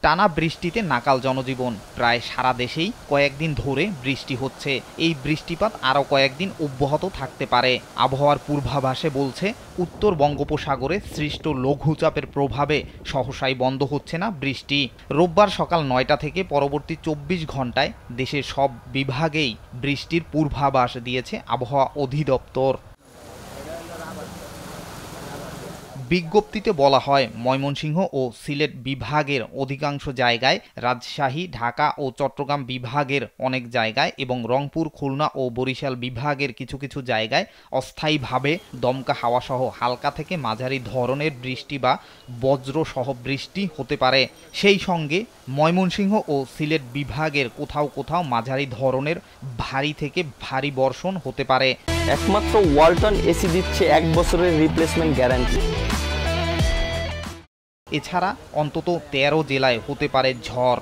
টানা বৃষ্টিতে নাকাল জনজীবন। প্রায় সারা দেশেই কয়েকদিন ধরে বৃষ্টি হচ্ছে। এই বৃষ্টিপাত আরও কয়েকদিন অব্যাহত থাকতে পারে। আবহাওয়ার পূর্বাভাসে বলছে, উত্তর বঙ্গোপসাগরে সৃষ্ট লঘুচাপের প্রভাবে সহসাই বন্ধ হচ্ছে না বৃষ্টি। রোববার সকাল ৯টা থেকে পরবর্তী ২৪ ঘন্টায় দেশের সব বিভাগেই বৃষ্টির পূর্বাভাস দিয়েছে আবহাওয়া অধিদপ্তর। বিজ্ঞপ্তিতে বলা হয়, ময়মনসিংহ ও সিলেট বিভাগের অধিকাংশ জায়গায়, রাজশাহী, ঢাকা ও চট্টগ্রাম বিভাগের অনেক জায়গায় এবং রংপুর, খুলনা ও বরিশাল বিভাগের কিছু কিছু জায়গায় অস্থায়ীভাবে দমকা হাওয়াসহ হালকা থেকে মাঝারি ধরনের বৃষ্টি বা বজ্রসহ বৃষ্টি হতে পারে। সেই সঙ্গে ময়মনসিংহ ও সিলেট বিভাগের কোথাও কোথাও মাঝারি ধরনের ভারী থেকে ভারী বর্ষণ হতে পারে। একমাত্র ওয়ালটন এসি দিচ্ছে ১ বছরের রিপ্লেসমেন্ট গ্যারান্টি। এছাড়া অন্তত ১৩ জেলায় হতে পারে ঝড়।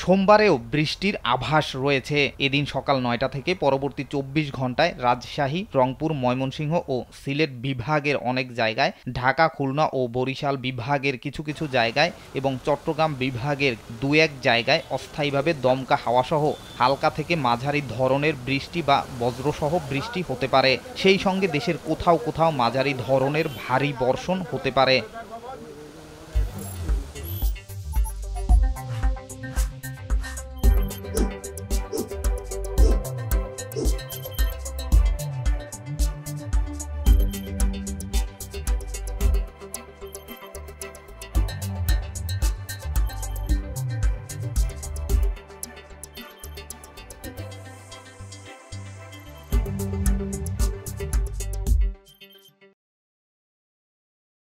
সোমবারেও বৃষ্টির আভাস রয়েছে। এদিন সকাল ৯টা থেকে পরবর্তী ২৪ ঘন্টায় রাজশাহী, রংপুর, ময়মনসিংহ ও সিলেট বিভাগের অনেক জায়গায়, ঢাকা, খুলনা ও বরিশাল বিভাগের কিছু কিছু জায়গায় এবং চট্টগ্রাম বিভাগের ২-১ জায়গায় অস্থায়ীভাবে দমকা হাওয়াসহ হালকা থেকে মাঝারি ধরনের বৃষ্টি বা বজ্রসহ বৃষ্টি হতে পারে। সেই সঙ্গে দেশের কোথাও কোথাও মাঝারি ধরনের ভারী বর্ষণ হতে পারে।